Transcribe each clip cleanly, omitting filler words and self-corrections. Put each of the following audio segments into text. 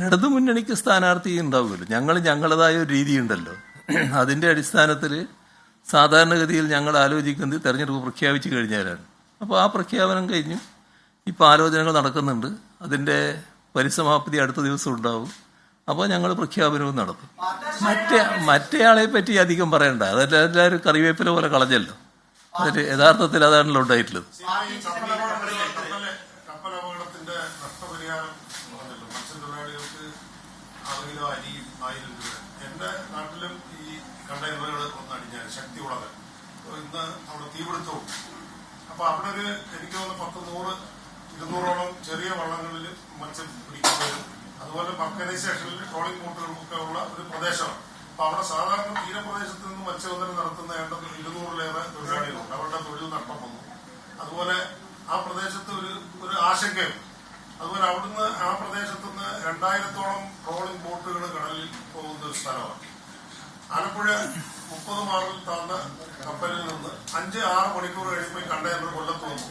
ഇടതു മുന്നണിക്ക് സ്ഥാനാർത്ഥി ഉണ്ടാവുമല്ലോ. ഞങ്ങളുടേതായ ഒരു രീതിയുണ്ടല്ലോ. അതിൻ്റെ അടിസ്ഥാനത്തിൽ സാധാരണഗതിയിൽ ഞങ്ങൾ ആലോചിക്കുന്നത് തെരഞ്ഞെടുപ്പ് പ്രഖ്യാപിച്ചു കഴിഞ്ഞാലാണ്. അപ്പോൾ ആ പ്രഖ്യാപനം കഴിഞ്ഞു ഇപ്പോൾ ആലോചനകൾ നടക്കുന്നുണ്ട്. അതിൻ്റെ പരിസമാപ്തി അടുത്ത ദിവസം ഉണ്ടാവും. അപ്പോൾ ഞങ്ങൾ പ്രഖ്യാപനവും നടത്തും. മറ്റേയാളെ പറ്റി അധികം പറയണ്ട. അതെല്ലാവരും കറിവേപ്പില പോലെ കളഞ്ഞല്ലോ. അതിൽ യഥാർത്ഥത്തിൽ അതാണല്ലോ ഉണ്ടായിട്ടുള്ളത്. എന്റെ നാട്ടിലും ഈ കണ്ടെയ്നറുകൾ ഒന്ന് അടിഞ്ഞാൽ ശക്തിയുള്ളത് ഇന്ന് അവിടെ തീപിടുത്തവും. അപ്പൊ അവിടെ ഒരു എനിക്ക് തോന്നുന്നു 100-200ഓളം ചെറിയ വള്ളങ്ങളിൽ മത്സ്യം പിടിക്കുന്നവരും അതുപോലെ മക്കര സ്റ്റേഷനിൽ ട്രോളിംഗ് ബോട്ടുകൾക്കൊക്കെ ഉള്ള ഒരു പ്രദേശമാണ്. അപ്പൊ അവിടെ സാധാരണ തീരപ്രദേശത്ത് നിന്ന് മത്സ്യബന്ധനം നടത്തുന്ന 200-ലേറെ തൊഴിലാളികളുണ്ട്. അവരുടെ തൊഴിൽ നഷ്ടം വന്നു. അതുപോലെ ആ പ്രദേശത്ത് ഒരു ആശങ്കയുണ്ട്. അതുപോലെ അവിടുന്ന് ആ പ്രദേശത്തുനിന്ന് 2000-ഓളം ട്രോളിംഗ് ബോട്ടുകൾ കടലിൽ പോകുന്ന ഒരു സ്ഥലമാണ്. ആലപ്പുഴ 30 മാറിൽ താന്ന കപ്പലിൽ നിന്ന് 5-6 മണിക്കൂർ കഴിയുമ്പോൾ കണ്ടെയ്നർ കൊല്ലത്ത് വന്നു.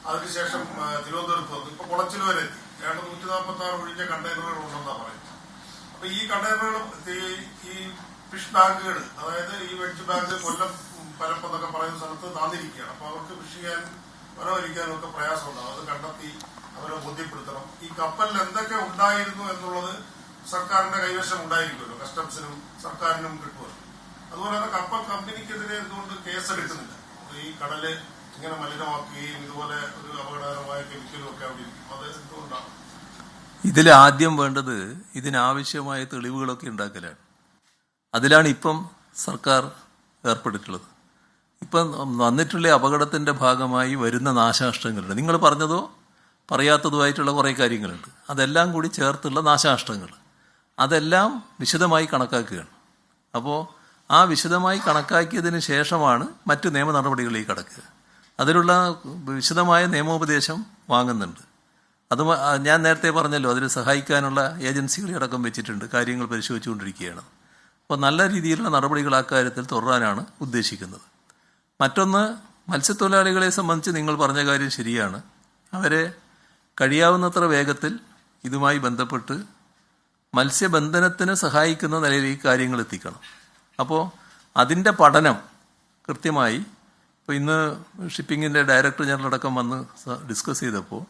അതിനുശേഷം തിരുവനന്തപുരത്ത് വന്നു. ഇപ്പൊ കുളച്ചിൽ വരെ എത്തി. 146 ഒഴിഞ്ഞ കണ്ടെയ്നറുകൾ ഉണ്ടെന്നാണ് പറയുന്നത്. അപ്പൊ ഈ കണ്ടെയ്നറുകൾ ഈ ഫിഷ് ബാങ്കുകൾ, അതായത് ഈ വെഡ്ജ് ബാങ്ക് കൊല്ലം പരപ്പം എന്നൊക്കെ പറയുന്ന സ്ഥലത്ത് താന്നിരിക്കുകയാണ്. അപ്പൊ അവർക്ക് ഫിഷ് ചെയ്യാനും വരവരിക്കാനും ഒക്കെ പ്രയാസമുണ്ടാവും. അത് കണ്ടെത്തി അവരെ ബോധ്യപ്പെടുത്തണം. ഈ കപ്പലിൽ എന്തൊക്കെ ഉണ്ടായിരുന്നു എന്നുള്ളത് സർക്കാരിന്റെ കൈവശം ഉണ്ടായിരിക്കുമല്ലോ. കസ്റ്റംസിനും സർക്കാരിനും കിട്ടുമല്ലോ. അതുപോലെ തന്നെ കപ്പൽ കമ്പനിക്കെതിരെ എന്തുകൊണ്ട് കേസെടുക്കുന്നില്ല? ഈ കടല് ഇങ്ങനെ മലിനമാക്കുകയും ഇതുപോലെ ഒരു അപകടകരമായ കെമിക്കലും ഒക്കെ അവിടെ ഇരിക്കും. അത് എന്തുകൊണ്ടാണ്? ഇതിൽ ആദ്യം വേണ്ടത് ഇതിനാവശ്യമായ തെളിവുകളൊക്കെ ഉണ്ടാക്കലാണ്. അതിലാണ് ഇപ്പം സർക്കാർ ഏർപ്പെട്ടിട്ടുള്ളത്. ഇപ്പം വന്നിട്ടുള്ള അപകടത്തിന്റെ ഭാഗമായി വരുന്ന നാശനഷ്ടങ്ങളുണ്ട്. നിങ്ങൾ പറഞ്ഞതോ പറയാത്തതുമായിട്ടുള്ള കുറേ കാര്യങ്ങളുണ്ട്. അതെല്ലാം കൂടി ചേർത്തുള്ള നാശനഷ്ടങ്ങൾ അതെല്ലാം വിശദമായി കണക്കാക്കുകയാണ്. അപ്പോൾ ആ വിശദമായി കണക്കാക്കിയതിന് ശേഷമാണ് മറ്റു നിയമ നടപടികളിലേക്ക് കടക്കുക. അതിനുള്ള വിശദമായ നിയമോപദേശം വാങ്ങുന്നുണ്ട്. അത് ഞാൻ നേരത്തെ പറഞ്ഞല്ലോ, അതിൽ സഹായിക്കാനുള്ള ഏജൻസികളെ അടക്കം വെച്ചിട്ടുണ്ട്. കാര്യങ്ങൾ പരിശോധിച്ചുകൊണ്ടിരിക്കുകയാണ്. അപ്പോൾ നല്ല രീതിയിലുള്ള നടപടികൾ അക്കാര്യത്തിൽ തുടരാനാണ് ഉദ്ദേശിക്കുന്നത്. മറ്റൊന്ന്, മത്സ്യത്തൊഴിലാളികളെ സംബന്ധിച്ച് നിങ്ങൾ പറഞ്ഞ കാര്യം ശരിയാണ്. അവരെ കഴിയാവുന്നത്ര വേഗത്തിൽ ഇതുമായി ബന്ധപ്പെട്ട് മത്സ്യബന്ധനത്തിന് സഹായിക്കുന്ന നിലയിലേക്ക് കാര്യങ്ങൾ എത്തിക്കണം. അപ്പോൾ അതിൻ്റെ പഠനം കൃത്യമായി ഇപ്പോൾ ഇന്ന് ഷിപ്പിങ്ങിൻ്റെ ഡയറക്ടർ ജനറൽ അടക്കം വന്ന് ഡിസ്കസ് ചെയ്തപ്പോൾ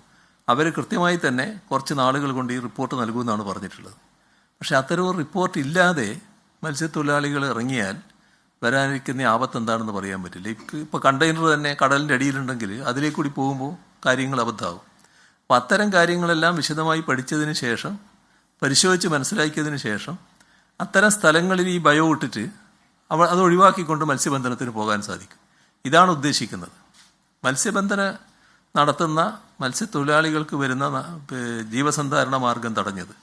അവർ കൃത്യമായി തന്നെ കുറച്ച് നാളുകൾ കൊണ്ട് ഈ റിപ്പോർട്ട് നൽകുമെന്നാണ് പറഞ്ഞിട്ടുള്ളത്. പക്ഷേ അത്തരം റിപ്പോർട്ട് ഇല്ലാതെ മത്സ്യത്തൊഴിലാളികൾ ഇറങ്ങിയാൽ വരാനിരിക്കുന്ന ആപത്ത് എന്താണെന്ന് പറയാൻ പറ്റില്ല. ഇപ്പോൾ കണ്ടെയ്നർ തന്നെ കടലിൻ്റെ അടിയിലുണ്ടെങ്കിൽ അതിലേക്ക് കൂടി പോകുമ്പോൾ കാര്യങ്ങൾ അബദ്ധമാകും. അപ്പം അത്തരം കാര്യങ്ങളെല്ലാം വിശദമായി പഠിച്ചതിന് ശേഷം, പരിശോധിച്ച് മനസ്സിലാക്കിയതിന് ശേഷം അത്തരം സ്ഥലങ്ങളിൽ ഈ ബയോ ഇട്ടിട്ട് അത് ഒഴിവാക്കിക്കൊണ്ട് മത്സ്യബന്ധനത്തിന് പോകാൻ സാധിക്കും. ഇതാണ് ഉദ്ദേശിക്കുന്നത്. മത്സ്യബന്ധനം നടത്തുന്ന മത്സ്യത്തൊഴിലാളികൾക്ക് വരുന്ന ജീവസന്ധാരണ മാർഗം തടഞ്ഞത്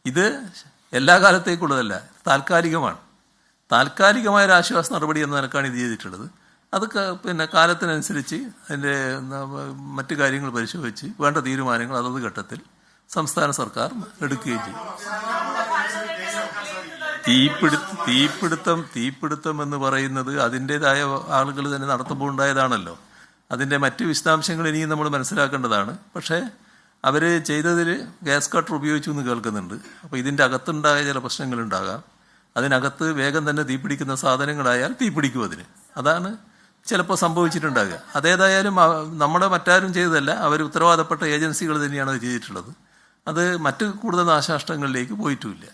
ഇത് എല്ലാ കാലത്തേക്കുള്ളതല്ല, താൽക്കാലികമാണ്. താൽക്കാലികമായ ഒരു ആശ്വാസ നടപടി എന്ന നിലക്കാണ് ഇത് ചെയ്തിട്ടുള്ളത്. അത് കാലത്തിനനുസരിച്ച് അതിൻ്റെ മറ്റു കാര്യങ്ങൾ പരിശോധിച്ച് വേണ്ട തീരുമാനങ്ങൾ അതത് ഘട്ടത്തിൽ സംസ്ഥാന സർക്കാർ എടുക്കുകയും ചെയ്യും. തീപിടുത്തം എന്ന് പറയുന്നത് അതിൻ്റെതായ ആളുകൾ തന്നെ നടത്തുമ്പോൾ ഉണ്ടായതാണല്ലോ. അതിൻ്റെ മറ്റ് വിശദാംശങ്ങൾ ഇനിയും നമ്മൾ മനസ്സിലാക്കേണ്ടതാണ്. പക്ഷേ അവർ ചെയ്തതിൽ ഗ്യാസ് കട്ടർ ഉപയോഗിച്ചു എന്ന് കേൾക്കുന്നുണ്ട്. അപ്പോൾ ഇതിൻ്റെ അകത്തുണ്ടായ ചില പ്രശ്നങ്ങളുണ്ടാകാം. അതിനകത്ത് വേഗം തന്നെ തീപിടിക്കുന്ന സാധനങ്ങളായാൽ തീപിടിക്കും. അതാണ് ചിലപ്പോൾ സംഭവിച്ചിട്ടുണ്ടാകുക. അതേതായാലും നമ്മുടെ മറ്റാരും ചെയ്തതല്ല, അവർ ഉത്തരവാദപ്പെട്ട ഏജൻസികൾ തന്നെയാണ് അത് ചെയ്തിട്ടുള്ളത്. അത് മറ്റ് കൂടുതൽ നാശനഷ്ടങ്ങളിലേക്ക് പോയിട്ടുമില്ല.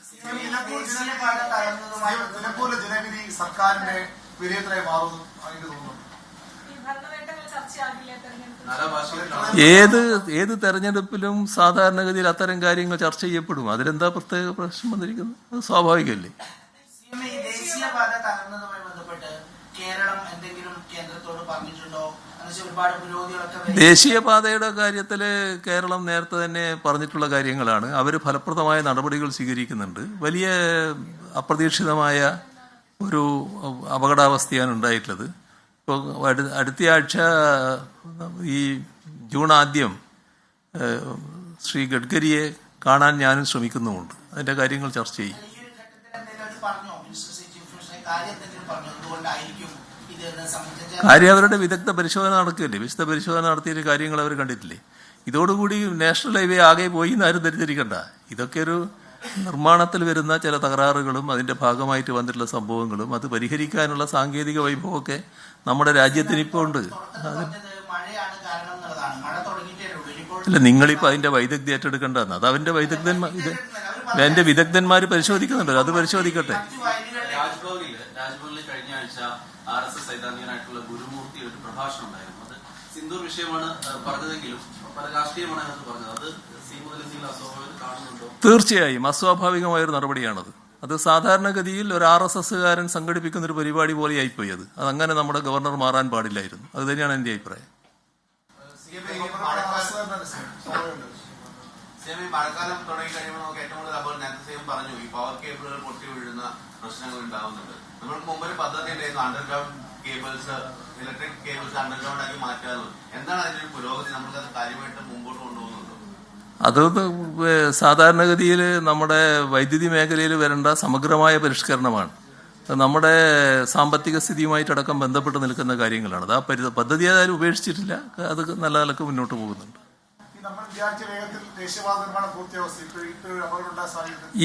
ഏത് തെരഞ്ഞെടുപ്പിലും സാധാരണഗതിയിൽ അത്തരം കാര്യങ്ങൾ ചർച്ച ചെയ്യപ്പെടും. അതിലെന്താ പ്രത്യേക പ്രശ്നം വന്നിരിക്കുന്നത്? അത് സ്വാഭാവികമല്ലേ. ദേശീയപാതയുടെ കാര്യത്തിൽ കേരളം നേരത്തെ തന്നെ പറഞ്ഞിട്ടുള്ള കാര്യങ്ങളാണ്. അവർ ഫലപ്രദമായ നടപടികൾ സ്വീകരിക്കുന്നുണ്ട്. വലിയ അപ്രതീക്ഷിതമായ ഒരു അപകടാവസ്ഥയാണ് ഉണ്ടായിട്ടുള്ളത്. ഇപ്പോൾ അടുത്തയാഴ്ച ഈ ജൂൺ ആദ്യം ശ്രീ ഗഡ്കരിയെ കാണാൻ ഞാനും ശ്രമിക്കുന്നുമുണ്ട്. അതിൻ്റെ കാര്യങ്ങൾ ചർച്ച ചെയ്യും. കാര്യം അവരുടെ വിദഗ്ധ പരിശോധന നടക്കുകയല്ലേ. വിശദ പരിശോധന നടത്തിയ കാര്യങ്ങൾ അവർ കണ്ടിട്ടില്ലേ. ഇതോടുകൂടി നാഷണൽ ഹൈവേ ആകെ പോയി എന്ന് ആരും ധരിച്ചിരിക്കണ്ട. ഇതൊക്കെ ഒരു നിർമ്മാണത്തിൽ വരുന്ന ചില തകരാറുകളും അതിൻ്റെ ഭാഗമായിട്ട് വന്നിട്ടുള്ള സംഭവങ്ങളും അത് പരിഹരിക്കാനുള്ള സാങ്കേതിക വൈഭവമൊക്കെ നമ്മുടെ രാജ്യത്തിന് ഇപ്പോൾ ഉണ്ട്. അല്ല, നിങ്ങളിപ്പോൾ അതിൻ്റെ വൈദഗ്ധ്യം ഏറ്റെടുക്കേണ്ടതാണ്. അത് അവൻ്റെ എൻ്റെ വിദഗ്ധന്മാർ പരിശോധിക്കുന്നുണ്ടല്ലോ, അത് പരിശോധിക്കട്ടെ. രാജ്ഭവനിൽ കഴിഞ്ഞ ആഴ്ച RSS സൈദ്ധാന്തികനായിട്ടുള്ള ഗുരുമൂർത്തി ഒരു പ്രഭാഷണം ഉണ്ടായിരുന്നു. അത് സിന്ദൂർ വിഷയമാണ് പറഞ്ഞതെങ്കിലും പല രാഷ്ട്രീയമാണ് അതിനകത്ത് പറഞ്ഞത്. അത് സി മുതൽ അസ്വാഭാവികം കാണുന്നുണ്ടോ? തീർച്ചയായും അസ്വാഭാവികമായൊരു നടപടിയാണത്. അത് സാധാരണഗതിയിൽ ഒരു RSSകാരൻ സംഘടിപ്പിക്കുന്ന ഒരു പരിപാടി പോലെ ആയിപ്പോയി. അതങ്ങനെ നമ്മുടെ ഗവർണർ മാറാൻ പാടില്ലായിരുന്നു. അത് തന്നെയാണ് എൻ്റെ അഭിപ്രായം. മഴക്കാലം തുടങ്ങി കഴിയുമ്പോൾ നമുക്ക് ഏറ്റവും കൂടുതൽ അപ്പോൾ നേരത്തെ പറഞ്ഞു ഈ പവർ കേബിളുകൾ പൊട്ടി വീഴുന്ന പ്രശ്നങ്ങൾ ഉണ്ടാവുന്നുണ്ട്. നമ്മൾക്ക് മുമ്പ് ഒരു പദ്ധതി ഉണ്ടായിരുന്നു, underground cables, electric cables underground ആക്കി മാറ്റാറുണ്ട്. എന്താണ് അതിന്റെ പുരോഗതി? നമുക്കത് കാര്യമായിട്ട് മുമ്പോട്ട് കൊണ്ടുപോകുന്നുണ്ടോ? അത് സാധാരണഗതിയിൽ നമ്മുടെ വൈദ്യുതി മേഖലയിൽ വരേണ്ട സമഗ്രമായ പരിഷ്കരണമാണ്. നമ്മുടെ സാമ്പത്തിക സ്ഥിതിയുമായിട്ടടക്കം ബന്ധപ്പെട്ട് നിൽക്കുന്ന കാര്യങ്ങളാണ്. അത് ആ പദ്ധതി ഏതായാലും ഉപേക്ഷിച്ചിട്ടില്ല. അത് നല്ല നിലക്ക് മുന്നോട്ട് പോകുന്നുണ്ട്.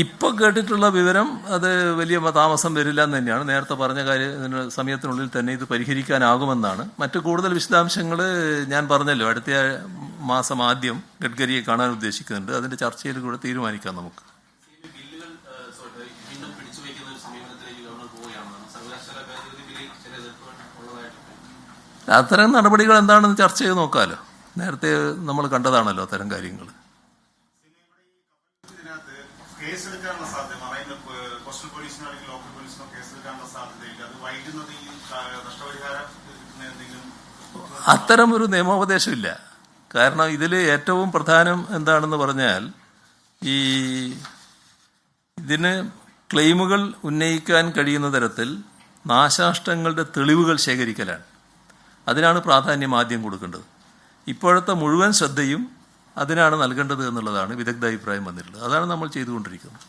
ഇപ്പൊ കേട്ടിട്ടുള്ള വിവരം അത് വലിയ താമസം വരില്ല എന്ന് തന്നെയാണ്. നേരത്തെ പറഞ്ഞ സമയത്തിനുള്ളിൽ തന്നെ ഇത് പരിഹരിക്കാനാകുമെന്നാണ്. മറ്റു കൂടുതൽ വിശദാംശങ്ങൾ ഞാൻ പറഞ്ഞല്ലോ, അടുത്ത മാസം ആദ്യം ഗഡ്കരിയെ കാണാൻ ഉദ്ദേശിക്കുന്നുണ്ട്. അതിന്റെ ചർച്ചയിൽ കൂടെ തീരുമാനിക്കാം നമുക്ക്. അത്തരം നടപടികൾ എന്താണെന്ന് ചർച്ച ചെയ്ത് നോക്കാമല്ലോ. നേരത്തെ നമ്മൾ കണ്ടതാണല്ലോ അത്തരം കാര്യങ്ങൾ. അത്തരം ഒരു നിയമോപദേശമില്ല. കാരണം ഇതിൽ ഏറ്റവും പ്രധാനം എന്താണെന്ന് പറഞ്ഞാൽ ഇതിന് ക്ലെയിമുകൾ ഉന്നയിക്കാൻ കഴിയുന്ന തരത്തിൽ നാശനഷ്ടങ്ങളുടെ തെളിവുകൾ ശേഖരിക്കലാണ്. അതിനാണ് പ്രാധാന്യം ആദ്യം കൊടുക്കേണ്ടത്. ഇപ്പോഴത്തെ മുഴുവൻ ശ്രദ്ധയും അതിനാണ് നൽകേണ്ടത് എന്നുള്ളതാണ് വിദഗ്ധ അഭിപ്രായം വന്നിട്ടുള്ളത്. അതാണ് നമ്മൾ ചെയ്തുകൊണ്ടിരിക്കുന്നത്.